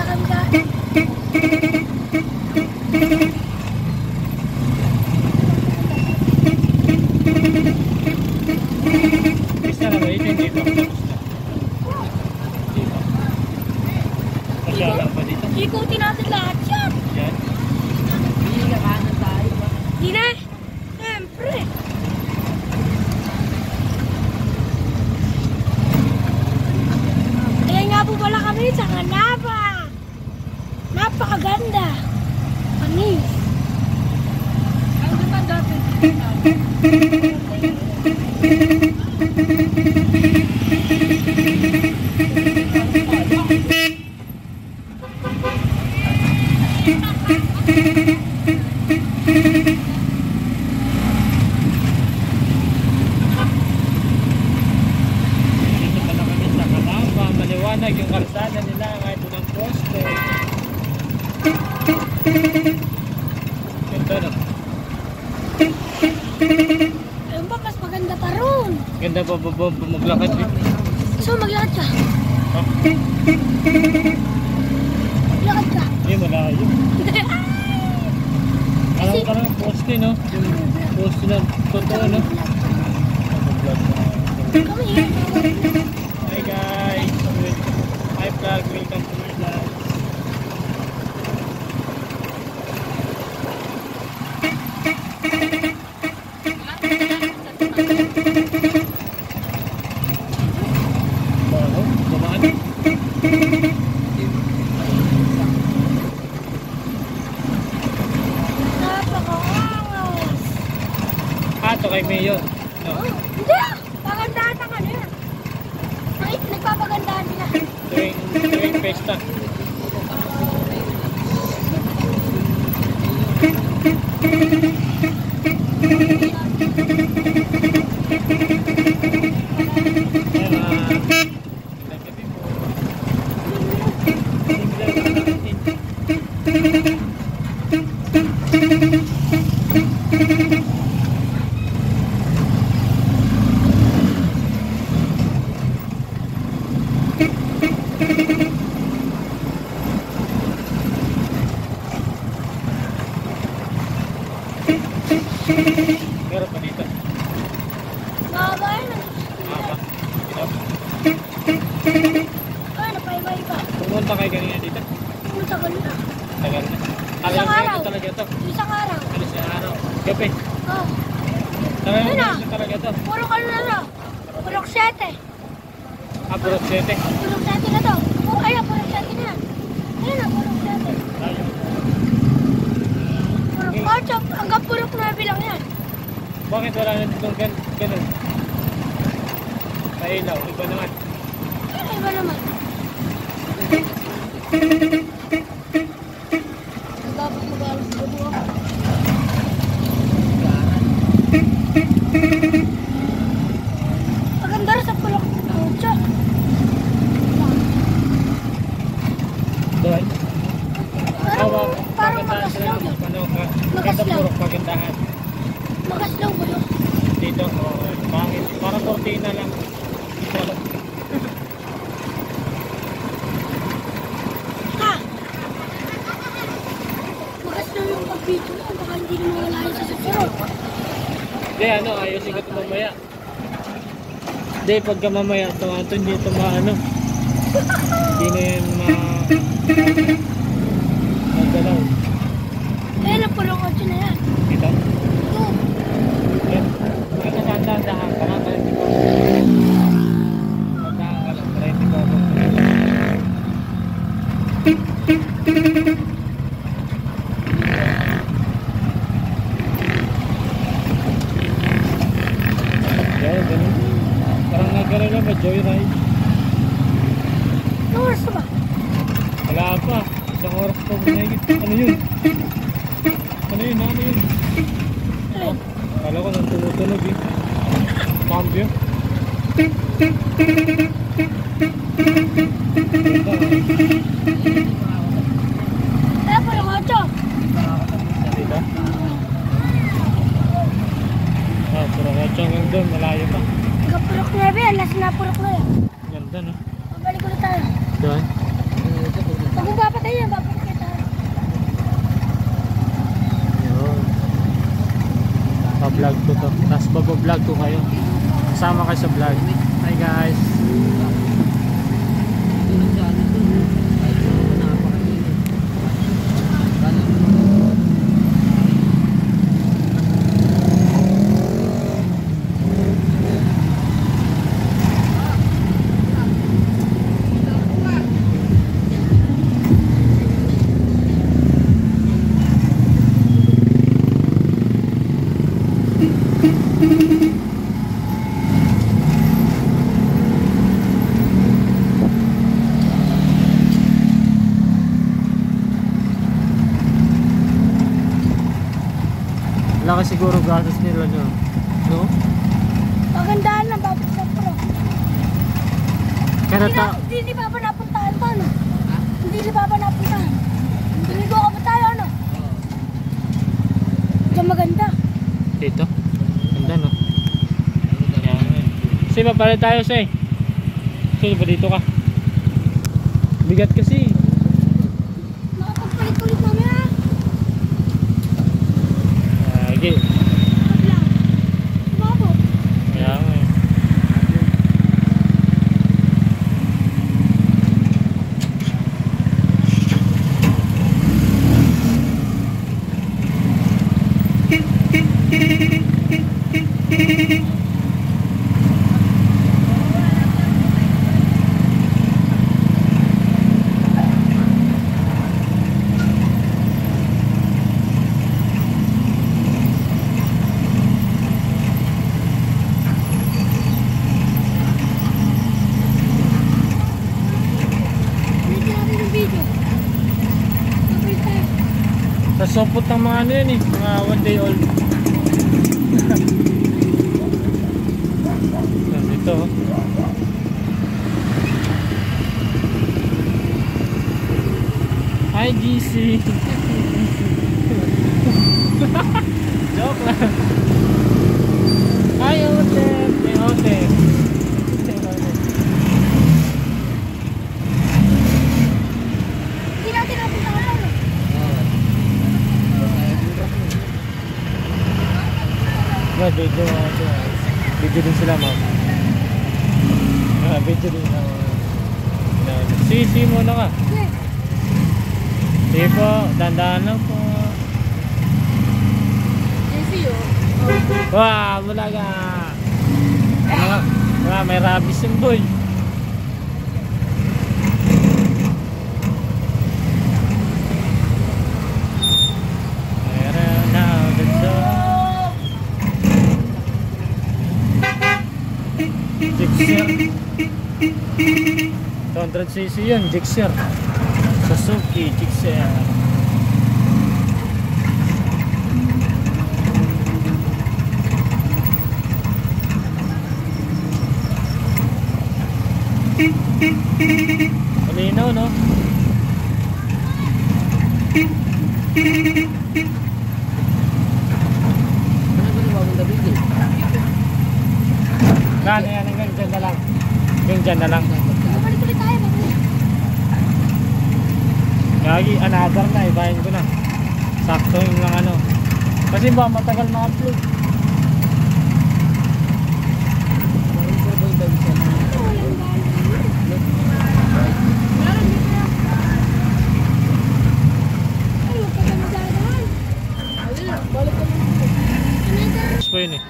na kami ka. Isa na ba ito? Hindi ba? Pasyalan pa dito. Ikutin natin lahat yan. Yan. Hindi ka kanan tayo ba? Di na. Siyempre. Kaya nga po pala kami sa Canava. Napakaganda. Panis. Ang ganda dati. Dito pala kami sa Canava. Maliwanag yung kalsada nila kahit walang poste. Ganda na. Ayun ba, mas maganda pa ron. Ganda pa maglakad eh. So, maglakad ka. Ha? Maglakad ka. Hindi, malayo. Alam ka lang, poste no? Yung poste na totoo no? Kami here. Hi guys! Hi vlog! Welcome to my vlog! Baho? Dumaan? Napakaangas. Ito kay Mayor. No? Oh, hindi ah. Pagandahan ang ano yan. Nagpapagandahan nila. Tuwing pesta. Meron pa dito. Mahaba yan. Haba. Ito. Ah, napaiba-iba. Pumunta kayo kanina dito. Ang tagal na. Tagal na. Alam Isang ko araw. ito talaga ito. Isang araw. Alis na araw. Gabi. Oh, Talaga Ayun na. ito talaga ito. puro ano na to. Purok 7. Abroad 7. Purok 7 na to. Oh, ayan, purok 7 na yan. Ayun na, purok 7. Tayo. Purok 8. Hanggang purok 9 lang yan. Bakit wala na ditong ganun? Pailaw. Iba naman. Ay, iba naman. Dapat mag-alas ko mo. Maganda rin sa purok 8. Doon. Parang magaslaw yun. Ganda purok pagandahan. Magaslaw ko yun. Dito, pangit. Parang kortina lang. Dito. Ha? Magaslaw yung pag-video mo. Baka hindi naman wala yung sa susunod. Hindi, ayusin ko ito mamaya. Hindi, pagka mamaya, ito hindi ito maano. Hindi na yan magalaw. Ayun ang purok 8 na yan. Dito? Ito. Yan. Ito, dahan-dahan ka lang. Dahan ka lang. Try hindi ko ako. Yan, ganun. Parang nagkaroon na ba? Joyride? Anong oras na ba? Wala pa. Isang oras pa. Ano yun? Ano yun? Ano yun? Ayun. Kala ko nang tumutunog eh. Cambio. Eh, purok 8. Dito? Ah, puro kotsong yung doon. Malayo pa. Hanggang purok 9 yan. Last na purok 9. Ganda no? Pabalik ulit tayo. Doon? Pag-ugapat vlog ko to. Tapos babablog ko kayo. Kasama kayo sa vlog. Hi guys. Tulad sa ano dun. Kahit ano, napakainit. Parang Laki siguro gastos nila nyo. No? Magandaan lang, babit sa pro. Kaya ta... Hindi pa ba napuntahan to, ano? Hindi pa ba napuntahan? Tumigo ka ba tayo, ano? Diyan maganda. Dito? Ganda no? Yan. Say, papalit tayo, say. Say, ba dito ka? Bigat kasi. Makapagpalit-ulit mamaya. Lagi. Kablang. Sumabot. Kaya nga eh. Video natin yung video. Kapit tayo. Sa sopot ng mga ano yan eh. Mga 1 day old. Yan, dito oh. Hi GC. Joke lang. Hi Ote. May Ote. Hindi natin napuntahan, ano? Video din sila ma'am. Video din na. Sisi mo na ka. Okay. Sige po, dandahan lang po. Wah, wala ka. Ano nga? Wah, may rabies yung boy. Meron na dito. Jixer. 200cc yun, Jixer. Suzuki Jixer. Malinaw, no? ano ba yung bagong David eh? Gano'n yan, hanggang dyan na lang. Hanggang dyan na lang. Balik-ulit tayo, mamaya. Gagi, another na, ibahin ko na. Sakto yung lang ano. Kasi ba matagal ma-upload. Parang sa ba yung David sa mga Walang galing. Ay, huwag ka na magdadaan. balik ka naman. Another. Tapos po yun eh.